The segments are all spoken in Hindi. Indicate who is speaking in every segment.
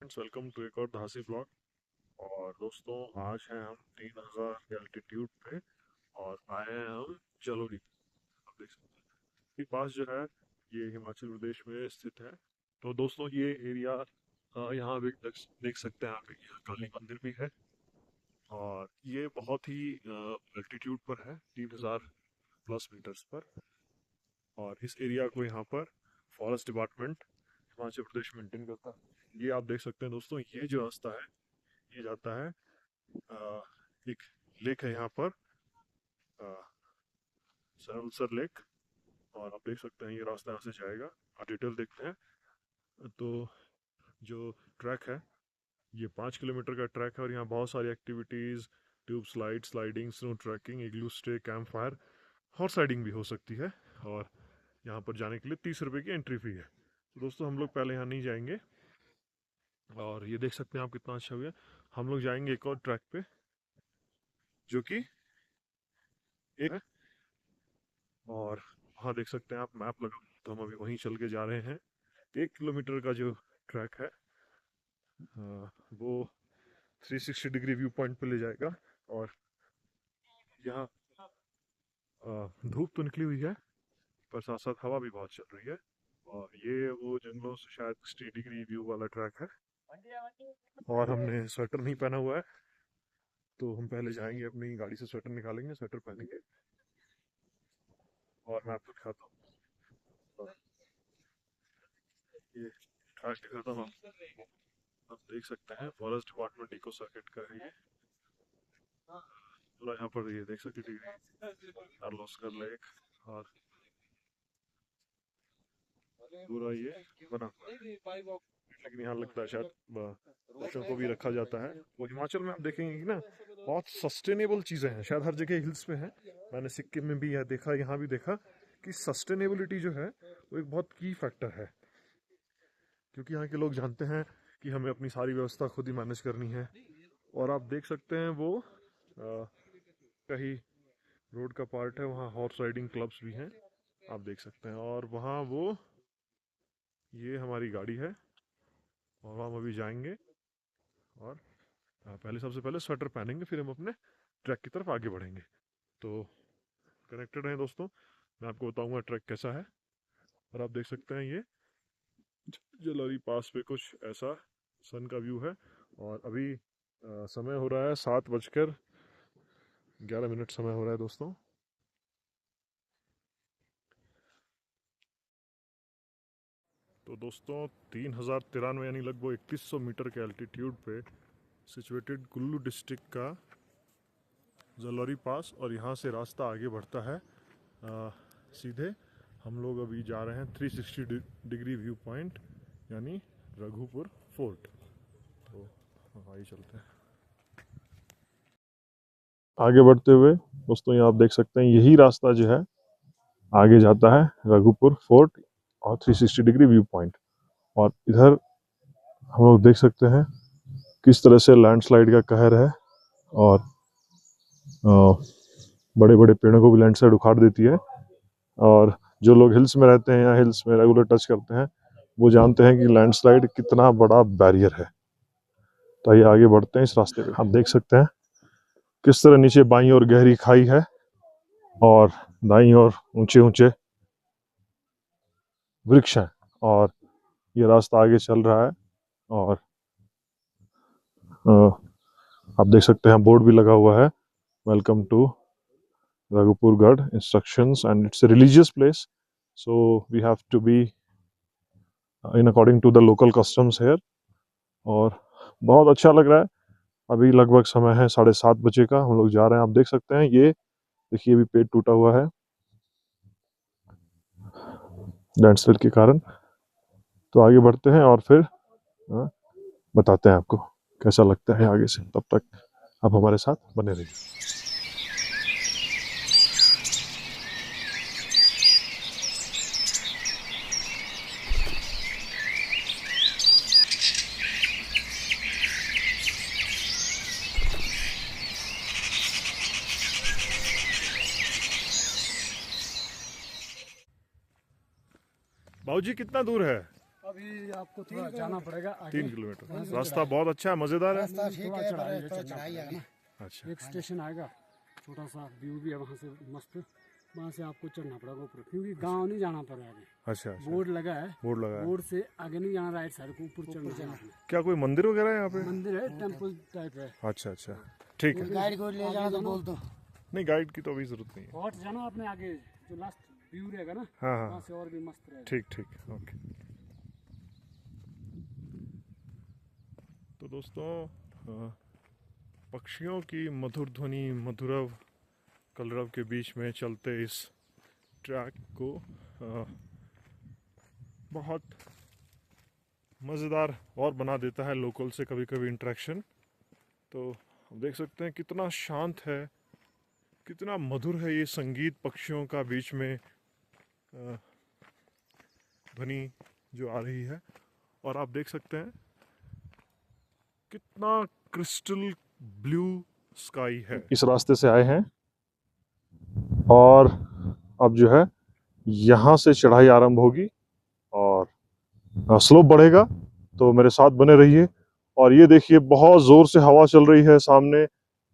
Speaker 1: वेलकम टू एक और धासी ब्लॉग। और दोस्तों, आज हैं हम 3000 के एल्टीट्यूड पे और आए हैं हम जलोरी। आप देख सकते हैं ये पास जो है, ये हिमाचल प्रदेश में स्थित है। तो दोस्तों, ये एरिया यहाँ भी देख सकते हैं आप, यहाँ काली मंदिर भी है। और ये बहुत ही एल्टीट्यूड पर है, 3000 प्लस मीटर्स पर। और इस एरिया को यहाँ पर forest department Himachal Pradesh maintain करता है। ये आप देख सकते हैं दोस्तों, ये जो रास्ता है ये जाता है एक लेक है यहाँ पर, सरलसर लेक। और आप देख सकते हैं ये रास्ता यहाँ से जाएगा। आप डिटेल देखते हैं तो जो ट्रैक है ये 5 किलोमीटर का ट्रैक है। और यहाँ बहुत सारी activities, tube slide, sliding, snow trekking, igloo stay, camp fire, horse riding भी हो सकती है। और यहाँ पर जाने के लिए 30 रुपये की एंट्री फी है। तो दोस्तों, हम लोग पहले यहाँ नहीं जाएंगे। और ये देख सकते हैं आप कितना अच्छा हुआ। हम लोग जाएंगे एक और ट्रैक पे जो कि एक है। और वहाँ देख सकते हैं आप, मैप लगा, तो हम अभी वहीं चल के जा रहे हैं। 1 किलोमीटर का जो ट्रैक है वो 360 डिग्री व्यू पॉइंट पे ले जाएगा। और यहाँ धूप तो निकली हुई है, पर साथ साथ हवा भी बहुत चल रही है। और ये वो जंगलों से शायद 60 डिग्री व्यू वाला ट्रैक है। और हमने स्वेटर नहीं पहना हुआ है, तो हम पहले जाएंगे अपनी गाड़ी से स्वेटर निकालेंगे, स्वेटर पहनेंगे। और मैं आपको दिखाता हूँ ये ट्रैक दिखाता हूँ। आप देख सकते हैं फॉरेस्ट डिपार्टमेंट इको सर्किट का है ये पूरा। यहाँ पर ये देख सकते हैं कार्लोस्कर लेक। और पूरा ये बना हुआ है। लेकिन यहाँ लगता है शायद बच्चों को भी रखा जाता है। वो हिमाचल में आप देखेंगे कि ना, बहुत सस्टेनेबल चीज़ें हैं। शायद हर जगह हिल्स में है, मैंने सिक्किम में भी यह देखा, यहाँ भी देखा कि सस्टेनेबिलिटी जो है वो एक बहुत की फैक्टर है। क्योंकि यहाँ के लोग जानते हैं कि हमें अपनी सारी व्यवस्था खुद ही मैनेज करनी है। और आप देख सकते हैं वो कहीं रोड का पार्ट है, वहाँ हॉर्स राइडिंग क्लब्स भी हैं, आप देख सकते हैं। और वहाँ वो ये हमारी गाड़ी है और हम अभी जाएंगे। और पहले सबसे पहले स्वेटर पहनेंगे, फिर हम अपने ट्रैक की तरफ आगे बढ़ेंगे। तो कनेक्टेड हैं दोस्तों, मैं आपको बताऊंगा ट्रैक कैसा है। और आप देख सकते हैं ये जलोरी पास पे कुछ ऐसा सन का व्यू है। और अभी समय हो रहा है 7:11 समय हो रहा है दोस्तों। तो दोस्तों, 3093 यानी लगभग 3100 मीटर के एल्टीट्यूड पे सिचुएटेड कुल्लू डिस्ट्रिक्ट का जलोरी पास। और यहाँ से रास्ता आगे बढ़ता है सीधे। हम लोग अभी जा रहे हैं 360 डिग्री व्यू पॉइंट यानी रघुपुर फोर्ट। तो आइए चलते हैं आगे बढ़ते हुए। दोस्तों, यहाँ आप देख सकते हैं यही रास्ता जो है आगे जाता है रघुपुर फोर्ट और 360 डिग्री व्यू पॉइंट। और इधर हम लोग देख सकते हैं किस तरह से लैंडस्लाइड का कहर है। और बड़े बड़े पेड़ों को भी लैंडस्लाइड उखाड़ देती है। और जो लोग हिल्स में रहते हैं या हिल्स में रेगुलर टच करते हैं, वो जानते हैं कि लैंडस्लाइड कितना बड़ा बैरियर है। तो आइए आगे बढ़ते हैं इस रास्ते पे। आप देख सकते हैं किस तरह नीचे बाईं ओर गहरी खाई है और दाईं ओर ऊंचे ऊंचे वृक्ष हैं। और ये रास्ता आगे चल रहा है। और आप देख सकते हैं बोर्ड भी लगा हुआ है, welcome to Raghupurgarh instructions, and it's a religious place, so we have to be in according to the local customs here. और बहुत अच्छा लग रहा है। अभी लगभग समय है 7:30 बजे का, हम लोग जा रहे हैं। आप देख सकते हैं ये देखिए, अभी पेड़ टूटा हुआ है लैंडस्लाइड के कारण। तो आगे बढ़ते हैं और फिर बताते हैं आपको कैसा लगता है आगे से। तब तक आप हमारे साथ बने रहिए। बाबूजी, कितना दूर है?
Speaker 2: अभी आपको थोड़ा जाना पड़ेगा आगे।
Speaker 1: 3 किलोमीटर रास्ता बहुत अच्छा है, मजेदार है।
Speaker 2: रास्ता ठीक है, थोड़ा चढ़ाई है।
Speaker 1: अच्छा,
Speaker 2: एक स्टेशन आएगा, छोटा सा व्यू भी है वहाँ से मस्त, वहाँ से आपको चढ़ना पड़ेगा ऊपर, क्योंकि गांव नहीं जाना पड़ेगा आगे।
Speaker 1: अच्छा, अच्छा।
Speaker 2: बोर्ड लगा है,
Speaker 1: बोर्ड लगा है।
Speaker 2: बोर्ड से आगे नहीं जाना, राइट साइड को ऊपर चढ़ना है।
Speaker 1: क्या कोई मंदिर वगैरह है यहाँ पे?
Speaker 2: मंदिर है, टेम्पल टाइप है।
Speaker 1: अच्छा, अच्छा, ठीक है।
Speaker 2: गाइड को ले जाना तो बोल दो।
Speaker 1: नहीं, गाइड की तो अभी जरूरत नहीं है।
Speaker 2: और जाना आपने आगे, जो लास्ट व्यू रहेगा ना,
Speaker 1: हाँ,
Speaker 2: वहाँ
Speaker 1: हाँ,
Speaker 2: से और भी मस्त रहेगा।
Speaker 1: ठीक ठीक, ओके। तो दोस्तों, पक्षियों की मधुर ध्वनि, मधुरव कलरव के बीच में चलते इस ट्रैक को बहुत मज़ेदार और बना देता है लोकल से कभी कभी इंटरेक्शन। तो हम देख सकते हैं कितना शांत है, कितना मधुर है ये संगीत पक्षियों का बीच में ध्वनि जो आ रही है। और आप देख सकते हैं कितना क्रिस्टल ब्लू स्काई है। इस रास्ते से आए हैं और अब जो है यहाँ से चढ़ाई आरंभ होगी और स्लोप बढ़ेगा, तो मेरे साथ बने रहिए। और ये देखिए बहुत ज़ोर से हवा चल रही है, सामने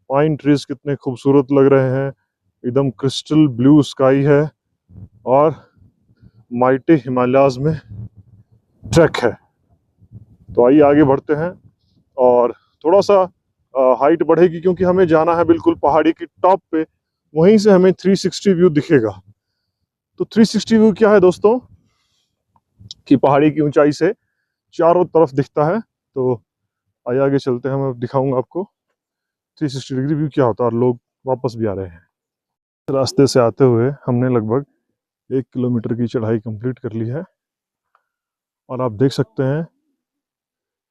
Speaker 1: पाइन ट्रीज कितने खूबसूरत लग रहे हैं, एकदम क्रिस्टल ब्लू स्काई है और माइटी हिमालयाज में ट्रैक है। तो आइए आगे बढ़ते हैं और थोड़ा सा हाइट बढ़ेगी क्योंकि हमें जाना है बिल्कुल पहाड़ी की टॉप पे, वहीं से हमें 360 व्यू दिखेगा। तो 360 व्यू क्या है दोस्तों, कि पहाड़ी की ऊंचाई से चारों तरफ दिखता है। तो आइए आगे चलते हैं, मैं दिखाऊंगा आपको 360 डिग्री व्यू क्या होता है। और लोग वापस भी आ रहे हैं। रास्ते से आते हुए हमने लगभग 1 किलोमीटर की चढ़ाई कंप्लीट कर ली है और आप देख सकते हैं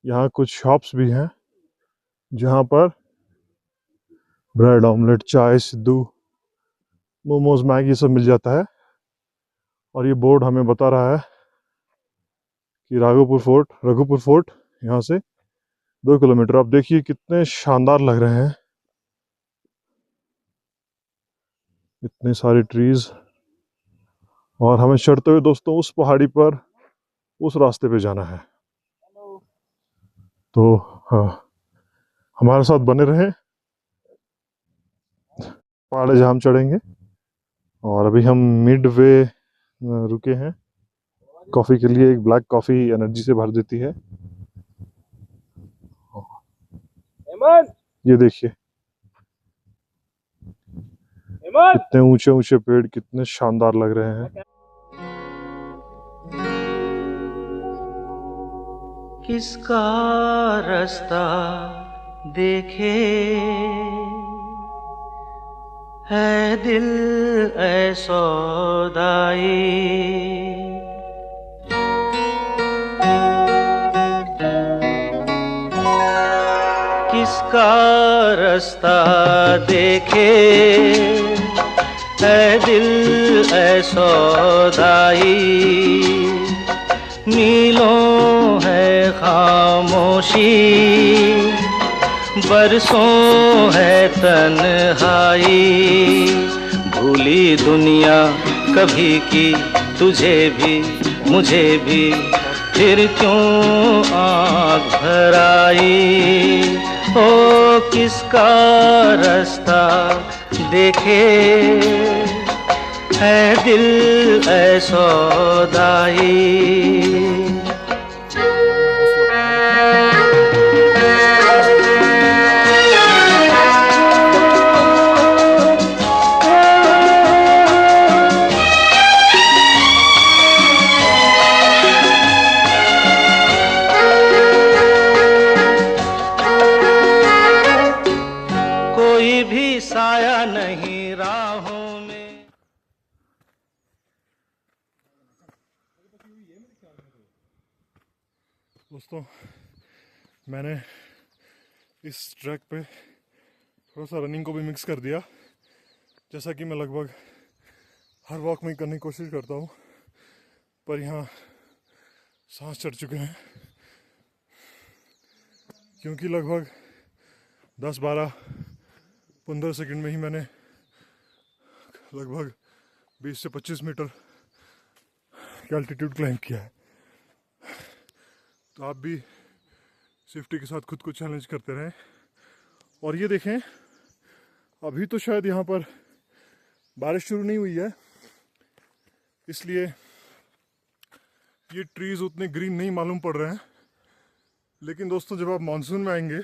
Speaker 1: यहाँ कुछ शॉप्स भी हैं जहाँ पर ब्रेड ऑमलेट, चाय, सिद्धू, मोमोज, मैगी सब मिल जाता है। और ये बोर्ड हमें बता रहा है कि रघुपुर फोर्ट यहाँ से 2 किलोमीटर। आप देखिए कितने शानदार लग रहे हैं, इतने सारे ट्रीज। और हमें चढ़ते हुए दोस्तों उस पहाड़ी पर, उस रास्ते पे जाना है। तो हाँ, हमारे साथ बने रहें, पहाड़ जहाँ हम चढ़ेंगे। और अभी हम मिड वे रुके हैं कॉफ़ी के लिए। एक ब्लैक कॉफ़ी एनर्जी से भर देती है। ये देखिए कितने ऊंचे ऊंचे पेड़, कितने शानदार लग रहे हैं।
Speaker 3: किसका रास्ता देखे है दिल ऐ सौदाई, किसका रास्ता देखे है दिल ऐ सौदाई, मीलों है खामोशी, बरसों है तन्हाई, भूली दुनिया कभी की तुझे भी मुझे भी, फिर क्यों आँख भर आई। ओ किसका रास्ता देखे है दिल ऐ सौदाई। कोई भी साया नहीं राहों में।
Speaker 1: दोस्तों, मैंने इस ट्रैक पे थोड़ा सा रनिंग को भी मिक्स कर दिया, जैसा कि मैं लगभग हर वॉक में करने की कोशिश करता हूँ। पर यहाँ सांस चढ़ चुके हैं क्योंकि लगभग 10-12-15 सेकंड में ही मैंने लगभग 20 से 25 मीटर की एल्टीट्यूड क्लाइंब किया है। तो आप भी सेफ्टी के साथ खुद को चैलेंज करते रहें। और ये देखें, अभी तो शायद यहाँ पर बारिश शुरू नहीं हुई है, इसलिए ये ट्रीज़ उतने ग्रीन नहीं मालूम पड़ रहे हैं। लेकिन दोस्तों, जब आप मानसून में आएंगे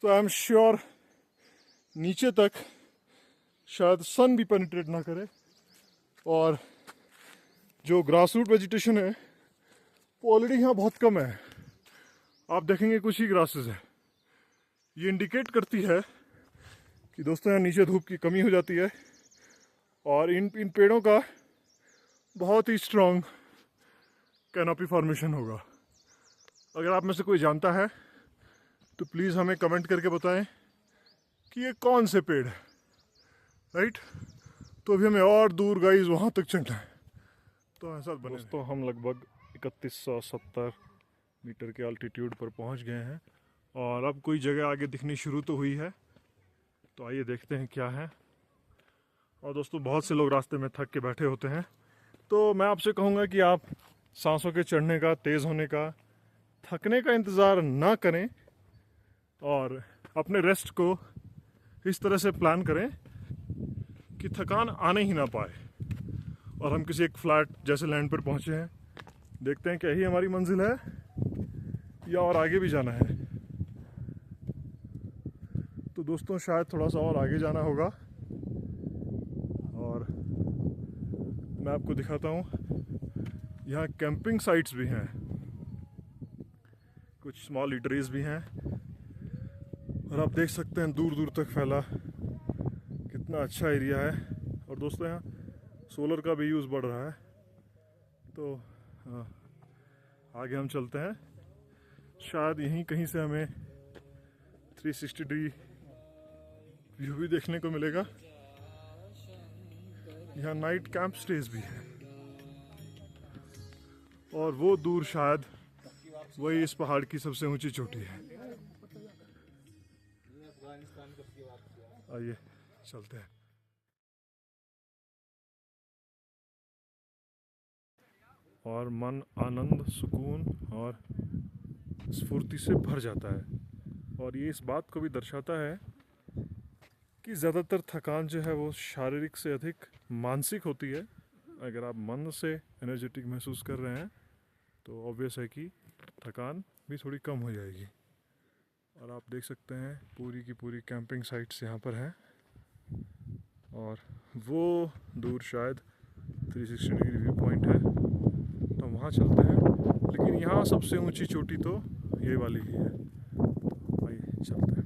Speaker 1: तो आई एम श्योर नीचे तक शायद सन भी पेनिट्रेट ना करे, और जो ग्रास रूट वेजिटेशन है वो ऑलरेडी यहाँ बहुत कम है। आप देखेंगे कुछ ही ग्रासेस है। ये इंडिकेट करती है कि दोस्तों यहाँ नीचे धूप की कमी हो जाती है, और इन पेड़ों का बहुत ही स्ट्रॉन्ग कैनोपी फॉर्मेशन होगा। अगर आप में से कोई जानता है तो प्लीज़ हमें कमेंट करके बताएं कि ये कौन से पेड़ है, राइट। तो अभी हमें और दूर गाइस वहाँ तक चढ़ना है, तो ऐसा बने। दोस्तों, हम लगभग 3170 मीटर के अल्टीट्यूड पर पहुँच गए हैं, और अब कोई जगह आगे दिखनी शुरू तो हुई है, तो आइए देखते हैं क्या है। और दोस्तों, बहुत से लोग रास्ते में थक के बैठे होते हैं, तो मैं आपसे कहूँगा कि आप सांसों के चढ़ने का, तेज़ होने का, थकने का इंतज़ार ना करें, और अपने रेस्ट को इस तरह से प्लान करें कि थकान आने ही ना पाए। और हम किसी एक फ्लैट जैसे लैंड पर पहुँचे हैं, देखते हैं क्या यही हमारी मंजिल है या और आगे भी जाना है। तो दोस्तों, शायद थोड़ा सा और आगे जाना होगा, और मैं आपको दिखाता हूँ। यहाँ कैंपिंग साइट्स भी हैं, कुछ स्मॉल ईटरीज भी हैं, और आप देख सकते हैं दूर दूर तक फैला कितना अच्छा एरिया है। और दोस्तों, यहाँ सोलर का भी यूज़ बढ़ रहा है। तो आगे हम चलते हैं, शायद यहीं कहीं से हमें 360 डिग्री व्यू भी देखने को मिलेगा। यहाँ नाइट कैंप स्टेज भी है, और वो दूर शायद वही इस पहाड़ की सबसे ऊंची चोटी है। आइए चलते हैं। और मन आनंद, सुकून और स्फूर्ति से भर जाता है, और ये इस बात को भी दर्शाता है कि ज़्यादातर थकान जो है वो शारीरिक से अधिक मानसिक होती है। अगर आप मन से एनर्जेटिक महसूस कर रहे हैं तो ऑब्वियस है कि थकान भी थोड़ी कम हो जाएगी। और आप देख सकते हैं पूरी की पूरी कैंपिंग साइट्स यहाँ पर हैं, और वो दूर शायद 360 डिग्री व्यू पॉइंट है, तो वहाँ चलते हैं। लेकिन यहाँ सबसे ऊंची चोटी तो ये वाली ही है। आइए चलते हैं।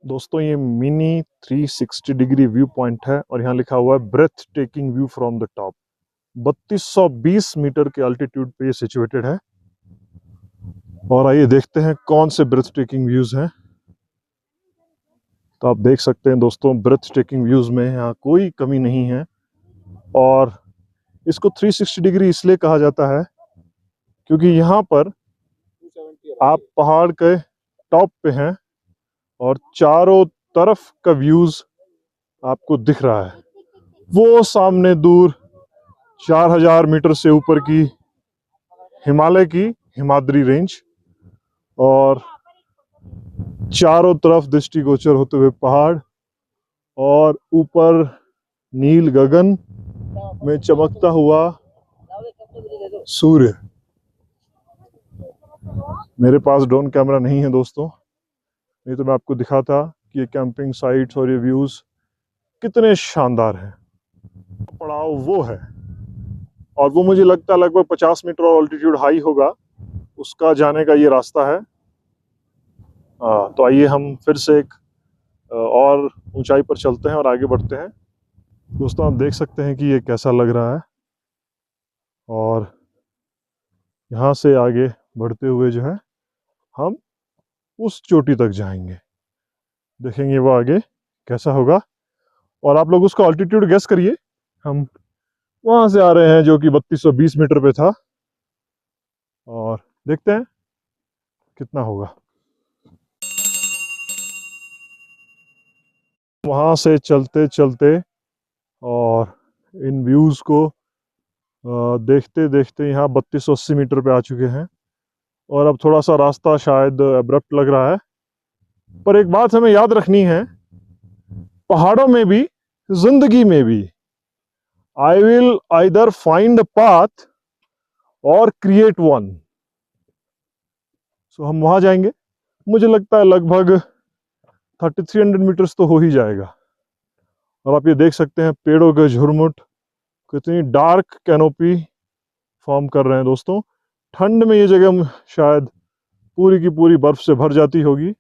Speaker 1: दोस्तों, ये मिनी 360 डिग्री व्यू पॉइंट है, और यहाँ लिखा हुआ है breathtaking view from the top. 3220 metre के अल्टीट्यूड पे ये सिचुएटेड है। और आइए देखते हैं कौन से ब्रेथ टेकिंग व्यूज हैं। तो आप देख सकते हैं दोस्तों, ब्रेथ टेकिंग व्यूज में यहाँ कोई कमी नहीं है, और इसको 360 डिग्री इसलिए कहा जाता है क्योंकि यहाँ पर आप पहाड़ के टॉप पे हैं, और चारों तरफ का व्यूज आपको दिख रहा है। वो सामने दूर 4000 मीटर से ऊपर की हिमालय की हिमाद्री रेंज, और चारों तरफ दृष्टिगोचर होते हुए पहाड़, और ऊपर नील गगन में चमकता हुआ सूर्य। मेरे पास ड्रोन कैमरा नहीं है दोस्तों, नहीं तो मैं आपको दिखाता कि ये कैंपिंग साइट्स और ये व्यूज कितने शानदार हैं। पड़ाव वो है, और वो मुझे लगता है लगभग 50 मीटर और ऑल्टीट्यूड हाई होगा, उसका जाने का ये रास्ता है। तो आइए हम फिर से एक और ऊंचाई पर चलते हैं और आगे बढ़ते हैं। दोस्तों, आप देख सकते हैं कि ये कैसा लग रहा है, और यहाँ से आगे बढ़ते हुए जो है हम उस चोटी तक जाएंगे, देखेंगे वो आगे कैसा होगा। और आप लोग उसका ऑल्टीट्यूड गेस करिए। हम वहां से आ रहे हैं जो कि 3220 मीटर पे था, और देखते हैं कितना होगा। वहां से चलते चलते और इन व्यूज़ को देखते देखते यहाँ 3280 मीटर पे आ चुके हैं। और अब थोड़ा सा रास्ता शायद अब्रप्ट लग रहा है, पर एक बात हमें याद रखनी है, पहाड़ों में भी, जिंदगी में भी, I will either find a path और क्रिएट वन। सो हम वहां जाएंगे, मुझे लगता है लगभग 3300 मीटर्स तो हो ही जाएगा। और आप ये देख सकते हैं पेड़ों के झुरमुट कितनी डार्क कैनोपी फॉर्म कर रहे हैं दोस्तों। ठंड में ये जगह शायद पूरी की पूरी बर्फ से भर जाती होगी।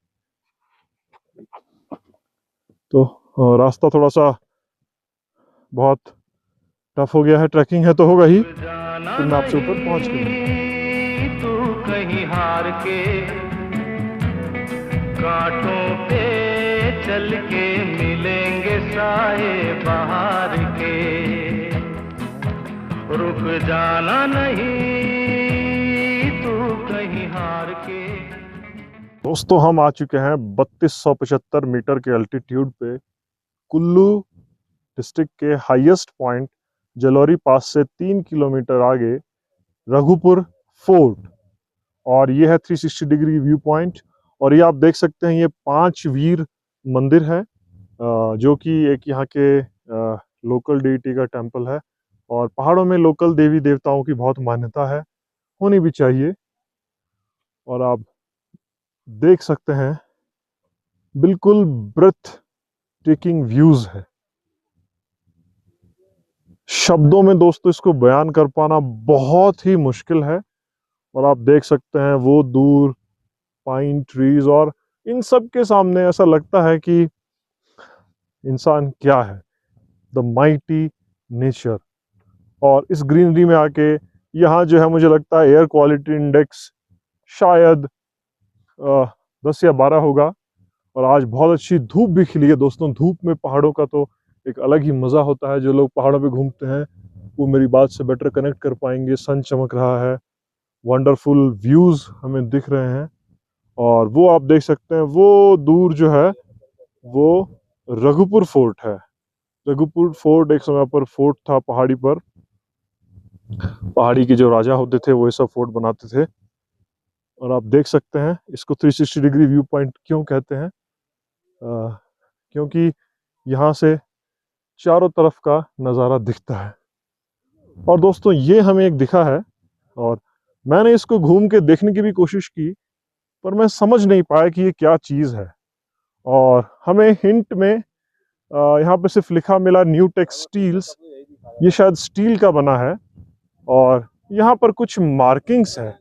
Speaker 1: तो रास्ता थोड़ा सा बहुत टफ हो गया है, ट्रैकिंग है तो होगा ही, फिर मैं आपसे ऊपर पहुंच गया।
Speaker 3: तू कहीं हार के कांटों पे चल के मिलेंगे साए बाहर के, रुक जाना नहीं तू कहीं हार के।
Speaker 1: दोस्तों हम आ चुके हैं 3275 मीटर के अल्टीट्यूड पे, कुल्लू डिस्ट्रिक्ट के हाईएस्ट पॉइंट जलोरी पास से 3 किलोमीटर आगे रघुपुर फोर्ट। और ये है 360 डिग्री व्यू पॉइंट। और ये आप देख सकते हैं, ये 5 वीर मंदिर है, जो कि एक यहाँ के लोकल डीटी का टेम्पल है। और पहाड़ों में लोकल देवी देवताओं की बहुत मान्यता है, होनी भी चाहिए। और आप देख सकते हैं बिल्कुल ब्रेथ टेकिंग व्यूज है। शब्दों में दोस्तों इसको बयान कर पाना बहुत ही मुश्किल है। और आप देख सकते हैं वो दूर पाइन ट्रीज, और इन सब के सामने ऐसा लगता है कि इंसान क्या है, द माइटी नेचर। और इस ग्रीनरी में आके यहाँ जो है, मुझे लगता है एयर क्वालिटी इंडेक्स शायद 10 या 12 होगा। और आज बहुत अच्छी धूप भी खिली है दोस्तों। धूप में पहाड़ों का तो एक अलग ही मज़ा होता है। जो लोग पहाड़ों पे घूमते हैं वो मेरी बात से बेटर कनेक्ट कर पाएंगे। सन चमक रहा है, वंडरफुल व्यूज़ हमें दिख रहे हैं। और वो आप देख सकते हैं वो दूर जो है वो रघुपुर फोर्ट है। रघुपुर फोर्ट एक समय पर फोर्ट था पहाड़ी पर। पहाड़ी के जो राजा होते थे वो ये सब फोर्ट बनाते थे। और आप देख सकते हैं इसको 360 डिग्री व्यू पॉइंट क्यों कहते हैं, क्योंकि यहाँ से चारों तरफ का नज़ारा दिखता है। और दोस्तों ये हमें एक दिखा है, और मैंने इसको घूम के देखने की भी कोशिश की, पर मैं समझ नहीं पाया कि ये क्या चीज़ है। और हमें हिंट में यहाँ पे सिर्फ लिखा मिला न्यू टेक स्टील्स, ये शायद स्टील का बना है। और यहाँ पर कुछ मार्किंग्स हैं,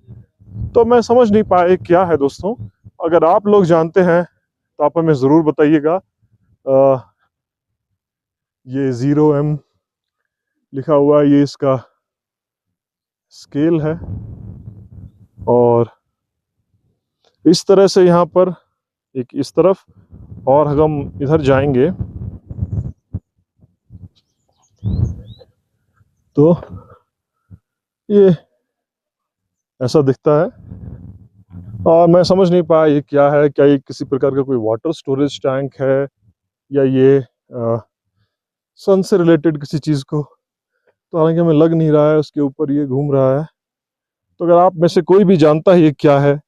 Speaker 1: तो मैं समझ नहीं पाया ये क्या है दोस्तों। अगर आप लोग जानते हैं तो आप हमें ज़रूर बताइएगा। ये 0M लिखा हुआ है, ये इसका स्केल है। और इस तरह से यहाँ पर एक इस तरफ, और हम इधर जाएंगे तो ये ऐसा दिखता है। और मैं समझ नहीं पाया ये क्या है, क्या ये किसी प्रकार का कोई वाटर स्टोरेज टैंक है, या ये सन से रिलेटेड किसी चीज़ को, तो हालांकि हमें लग नहीं रहा है। उसके ऊपर ये घूम रहा है। तो अगर आप में से कोई भी जानता है ये क्या है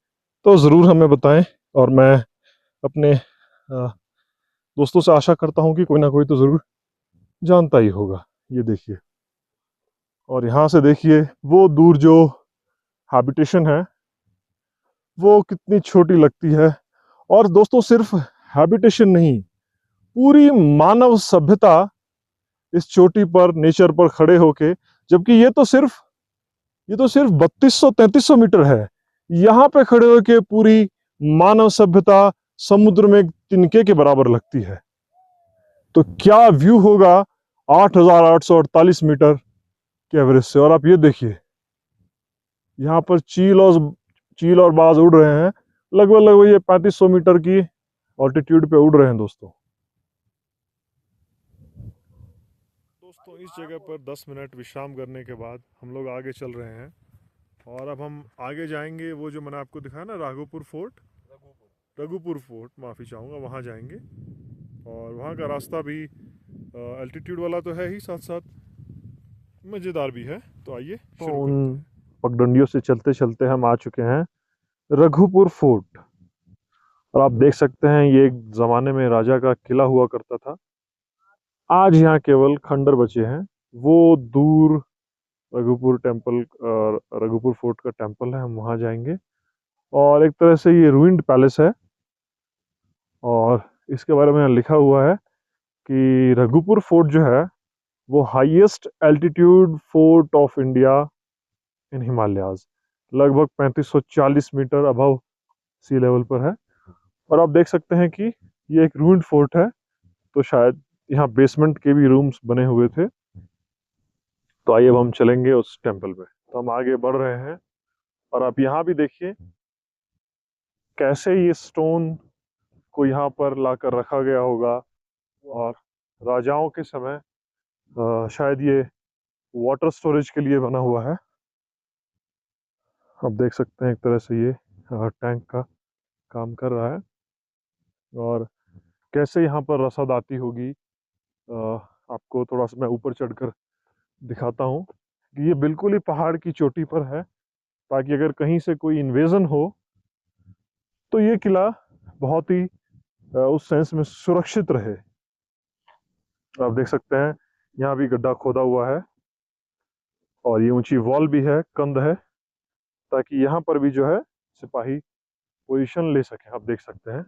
Speaker 1: तो ज़रूर हमें बताएं। और मैं अपने दोस्तों से आशा करता हूँ कि कोई ना कोई तो ज़रूर जानता ही होगा। ये देखिए, और यहाँ से देखिए वो दूर जो हैबिटेशन है वो कितनी छोटी लगती है। और दोस्तों सिर्फ हैबिटेशन नहीं, पूरी मानव सभ्यता इस चोटी पर, नेचर पर खड़े होके, जबकि ये तो सिर्फ 3200-3300 मीटर है, यहाँ पे खड़े होके पूरी मानव सभ्यता समुद्र में एक तिनके के बराबर लगती है। तो क्या व्यू होगा 8848 मीटर के एवरेज से। और आप ये देखिए यहाँ पर चील और बाज उड़ रहे हैं, लगभग ये 3500 मीटर की ऑल्टीट्यूड पे उड़ रहे हैं दोस्तों। इस जगह पर 10 मिनट विश्राम करने के बाद हम लोग आगे चल रहे हैं। और अब हम आगे जाएंगे, वो जो मैंने आपको दिखाया ना रघुपुर फोर्ट, माफ़ी चाहूँगा, वहाँ जाएंगे। और वहाँ का रास्ता भी एल्टीट्यूड वाला तो है ही, साथ साथ मज़ेदार भी है। तो आइए
Speaker 4: तो
Speaker 1: शुरू
Speaker 4: उन
Speaker 1: करते हैं।
Speaker 4: पगडंडियों से चलते चलते हम आ चुके हैं रघुपुर फोर्ट। और आप देख सकते हैं ये एक ज़माने में राजा का किला हुआ करता था। आज यहाँ केवल खंडर बचे हैं। वो दूर रघुपुर टेम्पल, रघुपुर फोर्ट का टेम्पल है, हम वहाँ जाएंगे। और एक तरह से ये रूइंड पैलेस है और इसके बारे में यहाँ लिखा हुआ है कि रघुपुर फोर्ट जो है वो highest altitude fort of India in Himalayas, लगभग 3540 मीटर अबव सी लेवल पर है। और आप देख सकते हैं कि ये एक रूइंड फोर्ट है, तो शायद यहाँ बेसमेंट के भी रूम्स बने हुए थे। तो आइए अब हम चलेंगे उस टेम्पल में। तो हम आगे बढ़ रहे हैं और आप यहाँ भी देखिए कैसे ये स्टोन को यहाँ पर लाकर रखा गया होगा। और राजाओं के समय शायद ये वाटर स्टोरेज के लिए बना हुआ है। आप देख सकते हैं एक तरह से ये टैंक का काम कर रहा है। और कैसे यहाँ पर रसद आती होगी, आपको थोड़ा सा मैं ऊपर चढ़कर दिखाता हूँ कि ये बिल्कुल ही पहाड़ की चोटी पर है, ताकि अगर कहीं से कोई इन्वेजन हो तो ये किला बहुत ही उस सेंस में सुरक्षित रहे। आप देख सकते हैं यहाँ भी गड्ढा खोदा हुआ है और ये ऊंची वॉल भी है, कंध है, ताकि यहाँ पर भी जो है सिपाही पोजीशन ले सके। आप देख सकते हैं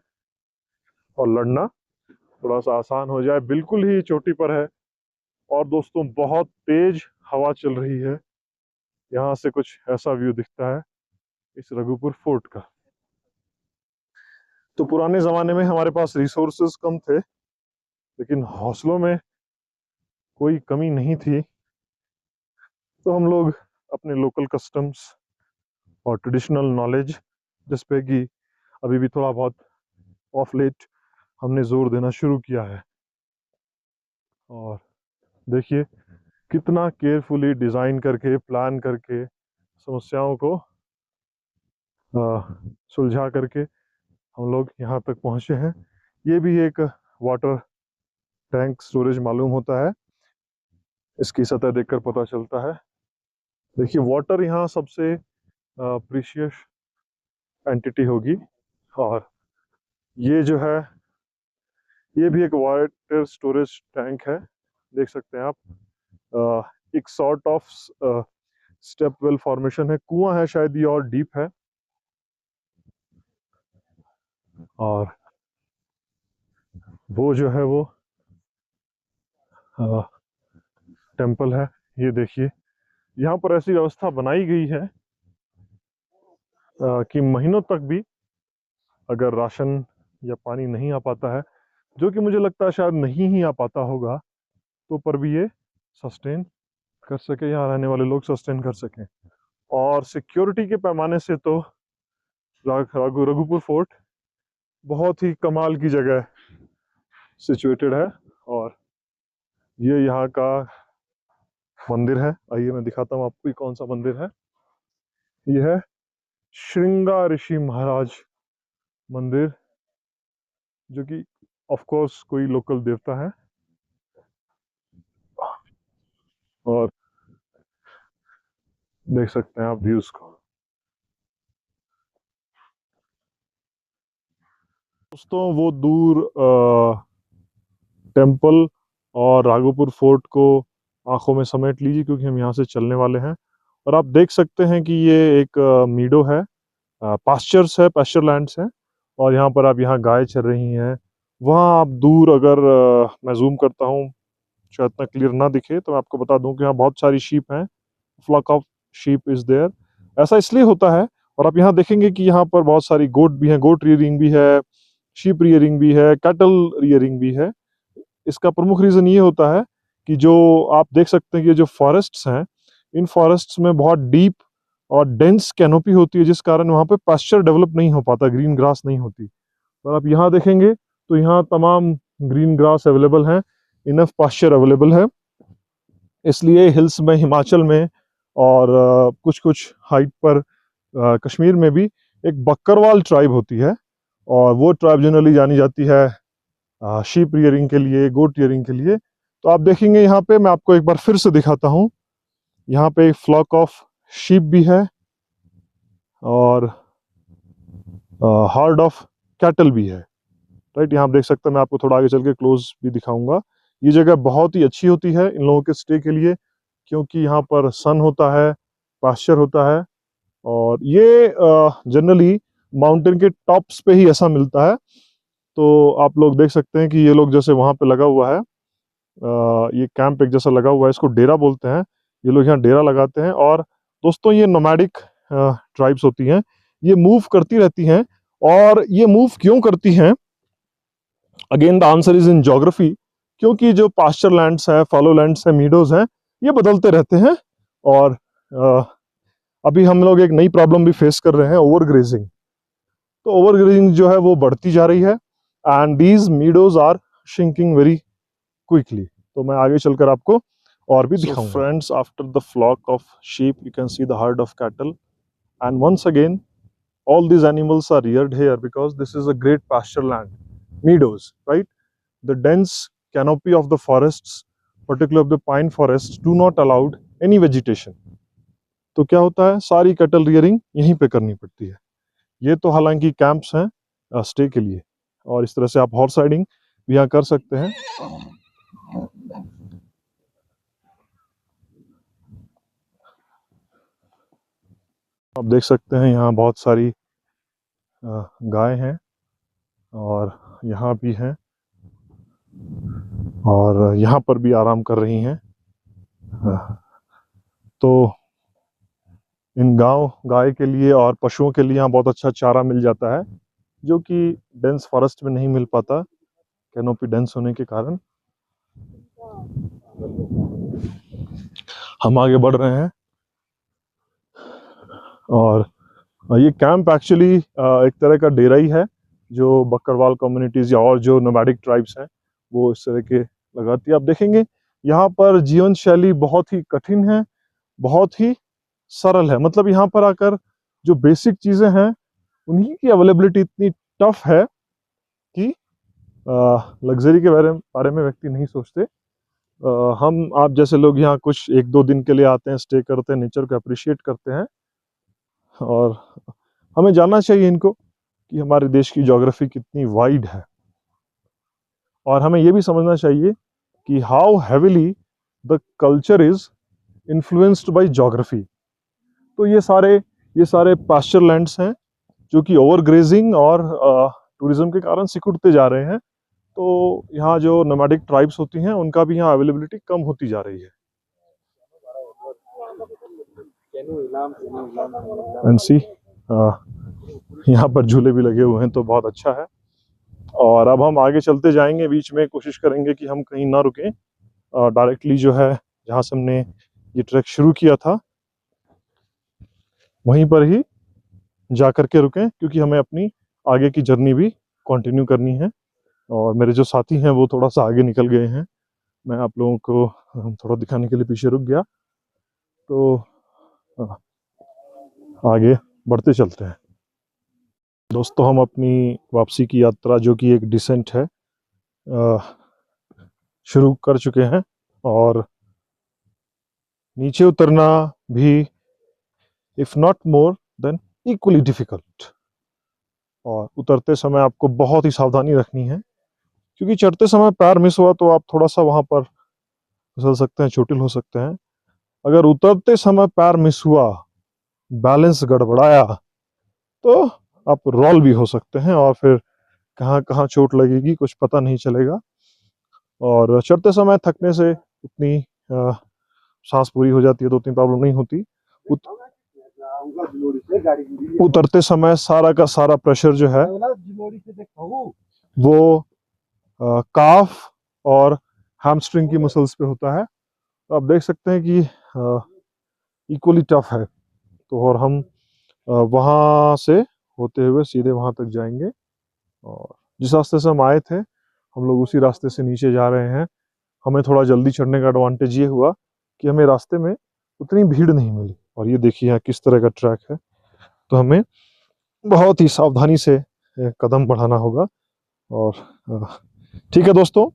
Speaker 4: और लड़ना थोड़ा सा आसान हो जाए। बिल्कुल ही चोटी पर है और दोस्तों बहुत तेज हवा चल रही है। यहाँ से कुछ ऐसा व्यू दिखता है इस रघुपुर फोर्ट का। तो पुराने जमाने में हमारे पास रिसोर्सेज कम थे, लेकिन हौसलों में कोई कमी नहीं थी। तो हम लोग अपने लोकल कस्टम्स और ट्रेडिशनल नॉलेज, जिस पे कि अभी भी थोड़ा बहुत ऑफ लेट हमने जोर देना शुरू किया है। और देखिए कितना केयरफुली डिज़ाइन करके, प्लान करके, समस्याओं को सुलझा करके हम लोग यहाँ तक पहुँचे हैं। ये भी एक वाटर टैंक स्टोरेज मालूम होता है, इसकी सतह देखकर पता चलता है। देखिए वाटर यहाँ सबसे प्रीशियस एंटिटी होगी। और ये जो है ये भी एक वाटर स्टोरेज टैंक है, देख सकते हैं आप। एक sort of step well formation है, कुआं है शायद ये, और डीप है। और वो जो है वो टेम्पल है। ये देखिए यहाँ पर ऐसी व्यवस्था बनाई गई है कि महीनों तक भी अगर राशन या पानी नहीं आ पाता है, जो कि मुझे लगता है शायद नहीं ही आ पाता होगा, तो पर भी ये सस्टेन कर सके, यहाँ रहने वाले लोग सस्टेन कर सकें। और सिक्योरिटी के पैमाने से तो रघुपुर फोर्ट बहुत ही कमाल की जगह सिचुएटेड है। और ये यहाँ का मंदिर है। आइए मैं दिखाता हूँ आपको ये कौन सा मंदिर है। ये है श्रृंगा ऋषि महाराज मंदिर, जो कि ऑफ कोर्स कोई लोकल देवता है। और देख सकते हैं आप व्यूज को। दोस्तों वो दूर टेम्पल और राघोपुर फोर्ट को आंखों में समेट लीजिए, क्योंकि हम यहाँ से चलने वाले हैं। और आप देख सकते हैं कि ये एक मीडो है, पास्चर्स है, पास्चर लैंड्स हैं। और यहाँ पर आप यहाँ गाय चर रही हैं। वहाँ आप दूर अगर मैं जूम करता हूँ, शायद इतना क्लियर ना दिखे, तो मैं आपको बता दूं कि यहाँ बहुत सारी शीप हैं। Flock of sheep is there. ऐसा इसलिए होता है। और आप यहाँ देखेंगे कि यहाँ पर बहुत सारी गोट भी हैं, गोट रियरिंग भी है, शीप रियरिंग भी है, कैटल रियरिंग भी है। इसका प्रमुख रीज़न ये होता है कि जो आप देख सकते हैं कि जो फॉरेस्ट्स हैं, इन फॉरेस्ट्स में बहुत डीप और डेंस कैनोपी होती है, जिस कारण वहाँ पे पास्चर डेवलप नहीं हो पाता, ग्रीन ग्रास नहीं होती। और आप यहाँ देखेंगे तो यहाँ तमाम ग्रीन ग्रास अवेलेबल हैं, इनफ पास्चर अवेलेबल है। इसलिए हिल्स में, हिमाचल में और कुछ कुछ हाइट पर कश्मीर में भी एक बकरवाल ट्राइब होती है। और वो ट्राइब जनरली जानी जाती है शीप रियरिंग के लिए, गोट रियरिंग के लिए। तो आप देखेंगे यहाँ पे, मैं आपको एक बार फिर से दिखाता हूँ, यहाँ पे एक फ्लॉक ऑफ शीप भी है और हार्ड ऑफ कैटल भी है, राइट। यहाँ आप देख सकते हैं, मैं आपको थोड़ा आगे चल के क्लोज भी दिखाऊंगा। ये जगह बहुत ही अच्छी होती है इन लोगों के स्टे के लिए, क्योंकि यहाँ पर सन होता है, पास्चर होता है, और ये जनरली माउंटेन के टॉप्स पे ही ऐसा मिलता है। तो आप लोग देख सकते हैं कि ये लोग जैसे वहाँ पे लगा हुआ है, ये कैंप एक जैसा लगा हुआ है, इसको डेरा बोलते हैं। ये लोग यहाँ डेरा लगाते हैं। और दोस्तों, ये नोमैडिक ट्राइब्स होती हैं, ये मूव करती रहती हैं। और ये मूव क्यों करती हैं? Again the answer is in geography, क्योंकि जो पास्चर लैंड्स है, फॉलो लैंड्स है, मीडोज हैं, ये बदलते रहते हैं। और अभी हम लोग एक नई प्रॉब्लम भी फेस कर रहे हैं, ओवरग्रेजिंग। तो ओवरग्रेजिंग जो है वो बढ़ती जा रही है, and these meadows are shrinking very quickly. तो मैं आगे चलकर आपको और भी दिखाऊंगा। Friends, after the flock of sheep you can see the herd of cattle, and once again all these animals are reared here because this is a great pasture land, meadows, right? The dense canopy of the forests, particularly of the pine forests, do not allow any vegetation. तो क्या होता है, सारी कैटल रियरिंग यहीं पे करनी पड़ती है। ये तो हालांकि कैंप्स हैं स्टे के लिए, और इस तरह से आप हॉर्स राइडिंग भी यहाँ कर सकते हैं। आप देख सकते हैं यहाँ बहुत सारी गाय हैं, और यहाँ भी हैं, और यहाँ पर भी आराम कर रही हैं। तो इन गाय के लिए और पशुओं के लिए यहाँ बहुत अच्छा चारा मिल जाता है, जो कि डेंस फॉरेस्ट में नहीं मिल पाता, कैनोपी डेंस होने के कारण। हम आगे बढ़ रहे हैं, और ये कैंप एक्चुअली एक तरह का डेरा ही है, जो बकरवाल कम्युनिटीज या और जो नोमैडिक ट्राइब्स हैं वो इस तरह के लगाती है। आप देखेंगे यहाँ पर जीवन शैली बहुत ही कठिन है, बहुत ही सरल है। मतलब यहाँ पर आकर जो बेसिक चीजें हैं उन्हीं की अवेलेबिलिटी इतनी टफ है कि लग्जरी के बारे में व्यक्ति नहीं सोचते। हम आप जैसे लोग यहाँ कुछ 1-2 दिन के लिए आते हैं, स्टे करते हैं, नेचर को अप्रिशिएट करते हैं, और हमें जानना चाहिए इनको कि हमारे देश की ज्योग्राफी कितनी वाइड है। और हमें ये भी समझना चाहिए कि how heavily the culture is influenced by geography. तो ये सारे पास्चर लैंड्स हैं जो कि ओवरग्रेजिंग और टूरिज्म के कारण सिकुड़ते जा रहे हैं। तो यहाँ जो नोमैडिक ट्राइब्स होती हैं उनका भी यहाँ अवेलेबिलिटी कम होती जा रही है। एंड सी, यहाँ पर झूले भी लगे हुए हैं, तो बहुत अच्छा है। और अब हम आगे चलते जाएंगे, बीच में कोशिश करेंगे कि हम कहीं ना रुकें, डायरेक्टली जो है जहाँ से हमने ये ट्रैक शुरू किया था वहीं पर ही जा करके रुकें, क्योंकि हमें अपनी आगे की जर्नी भी कंटिन्यू करनी है। और मेरे जो साथी हैं वो थोड़ा सा आगे निकल गए हैं, मैं आप लोगों को थोड़ा दिखाने के लिए पीछे रुक गया। तो आगे बढ़ते चलते हैं। दोस्तों, हम अपनी वापसी की यात्रा, जो कि एक डिसेंट है, शुरू कर चुके हैं, और नीचे उतरना भी if not more than equally difficult. और उतरते समय आपको बहुत ही सावधानी रखनी है, क्योंकि चढ़ते समय पैर मिस हुआ तो आप थोड़ा सा वहां पर फिसल सकते हैं, चोटिल हो सकते हैं। अगर उतरते समय पैर मिस हुआ, बैलेंस गड़बड़ाया, तो आप रोल भी हो सकते हैं, और फिर कहाँ कहाँ चोट लगेगी कुछ पता नहीं चलेगा। और चढ़ते समय थकने से उतनी सांस पूरी हो जाती है तो उतनी प्रॉब्लम नहीं होती। उतरते समय सारा का सारा प्रेशर जो है वो काफ और हैमस्ट्रिंग की मसल्स पे होता है। तो आप देख सकते हैं कि इक्वली टफ है। तो और हम वहाँ से होते हुए सीधे वहाँ तक जाएंगे, और जिस रास्ते से हम आए थे हम लोग उसी रास्ते से नीचे जा रहे हैं। हमें थोड़ा जल्दी चढ़ने का एडवांटेज ये हुआ कि हमें रास्ते में उतनी भीड़ नहीं मिली। और ये देखिए यहाँ किस तरह का ट्रैक है, तो हमें बहुत ही सावधानी से कदम बढ़ाना होगा। और ठीक है दोस्तों,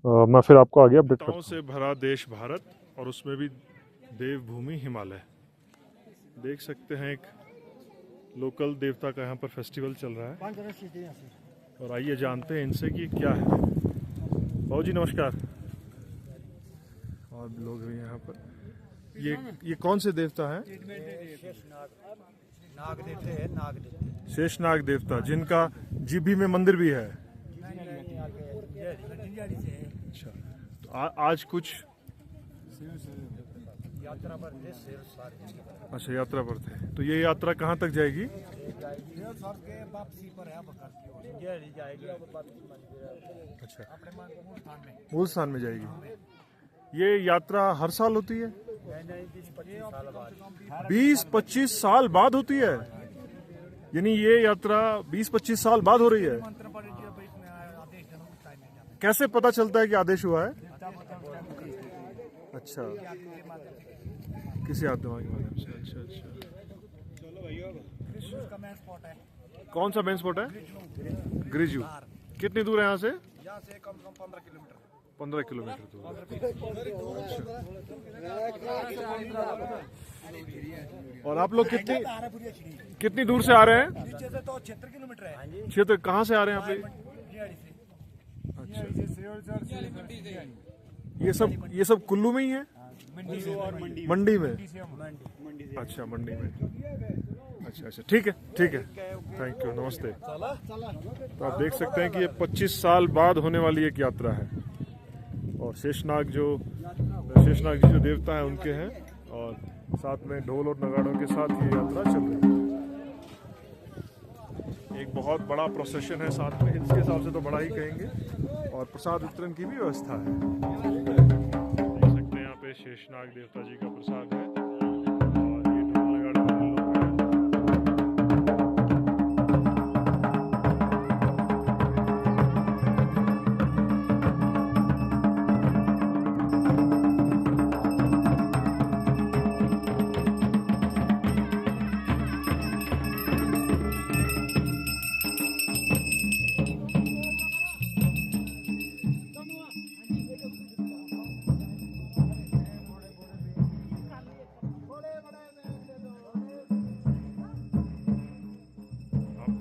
Speaker 4: मैं फिर आपको आगे अपडेट करता
Speaker 1: देवताओं से भरा देश भारत और उसमें भी देवभूमि हिमालय। देख सकते हैं एक लोकल देवता का यहाँ पर फेस्टिवल चल रहा है और आइए जानते हैं इनसे कि क्या है। बाबू जी नमस्कार। और लोग भी यहाँ पर। ये कौन से देवता हैं? शेषनाग देवता, जिनका जीभी में मंदिर भी है। अच्छा, तो आज कुछ
Speaker 5: यात्रा पर थे।
Speaker 1: अच्छा, यात्रा पर थे। तो ये यात्रा कहाँ तक जाएगी? अच्छा, मूल स्थान में जाएगी। ये यात्रा हर साल होती है? 20-25 साल बाद होती है। यानी ये यात्रा 20-25 साल बाद हो रही है। कैसे पता चलता है कि आदेश हुआ है? अच्छा, किसी आत्मा के माध्यम से। अच्छा अच्छा, कौन सा मेन स्पॉट है? ग्रिजू। कितनी दूर है यहाँ से?
Speaker 5: यहाँ से कम से कम 15 किलोमीटर।
Speaker 1: 15 किलोमीटर दूर। और आप लोग कितनी दूर से आ रहे हैं?
Speaker 5: नीचे से तो 76 किलोमीटर है।
Speaker 1: क्षेत्र कहाँ से आ रहे हैं आप लोग? अच्छा, ये सब कुल्लू में ही है? मंडी में। अच्छा, मंडी में। अच्छा अच्छा, ठीक है ठीक है, थैंक यू, नमस्ते। तो आप देख सकते हैं कि ये 25 साल बाद होने वाली एक यात्रा है और शेषनाग जी जो देवता है उनके हैं और साथ में ढोल और नगाड़ों के साथ ये यात्रा चल रही है। एक बहुत बड़ा प्रोसेशन है साथ में, हिल्स के हिसाब से तो बड़ा ही कहेंगे, और प्रसाद वितरण की भी व्यवस्था है। देख सकते हैं यहाँ पे शेषनाग देवता जी का प्रसाद है और ये ढोल नगाड़े वाले लोग हैं।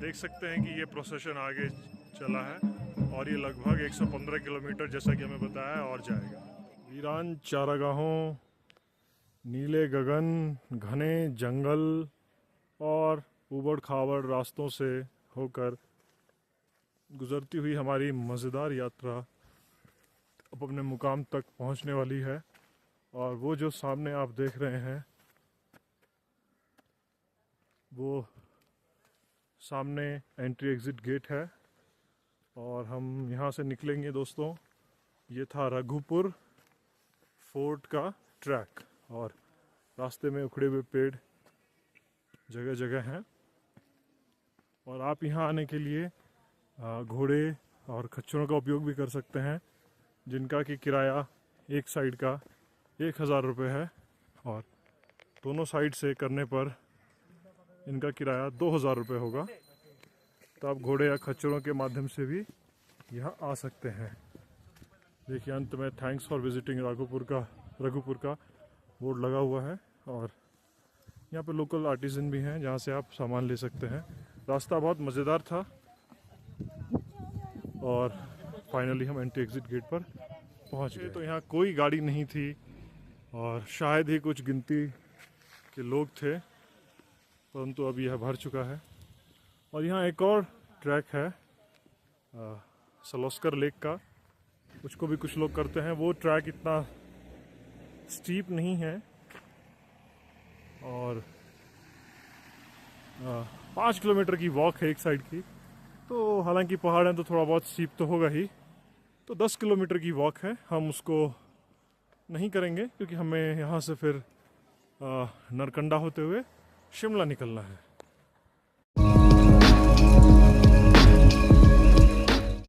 Speaker 1: देख सकते हैं कि ये प्रोसेशन आगे चला है और ये लगभग 115 किलोमीटर जैसा कि हमें बताया है और जाएगा। वीरान चारागाहों, नीले गगन, घने जंगल और उबड़ खाबड़ रास्तों से होकर गुजरती हुई हमारी मज़ेदार यात्रा अब अपने मुकाम तक पहुंचने वाली है। और वो जो सामने आप देख रहे हैं वो सामने एंट्री एग्ज़िट गेट है और हम यहाँ से निकलेंगे दोस्तों। ये था रघुपुर फोर्ट का ट्रैक और रास्ते में उखड़े हुए पेड़ जगह जगह हैं और आप यहाँ आने के लिए घोड़े और खच्चरों का उपयोग भी कर सकते हैं, जिनका कि किराया एक साइड का 1000 रुपये है और दोनों साइड से करने पर इनका किराया 2000 रुपये होगा। तो आप घोड़े या खच्चरों के माध्यम से भी यहाँ आ सकते हैं। देखिए अंत में थैंक्स फॉर विजिटिंग रघुपुर का बोर्ड लगा हुआ है और यहाँ पे लोकल आर्टिजन भी हैं जहाँ से आप सामान ले सकते हैं। रास्ता बहुत मज़ेदार था और फाइनली हम एंट्री एग्ज़िट गेट पर पहुँच गए। तो यहाँ कोई गाड़ी नहीं थी और शायद ही कुछ गिनती के लोग थे, परंतु अब यह भर चुका है। और यहाँ एक और ट्रैक है सलोस्कर लेक का, उसको भी कुछ लोग करते हैं। वो ट्रैक इतना स्टीप नहीं है और 5 किलोमीटर की वॉक है एक साइड की। तो हालांकि पहाड़ है तो थोड़ा बहुत स्टीप तो होगा ही। तो 10 किलोमीटर की वॉक है, हम उसको नहीं करेंगे क्योंकि हमें यहाँ से फिर नरकंडा होते हुए शिमला निकलना है।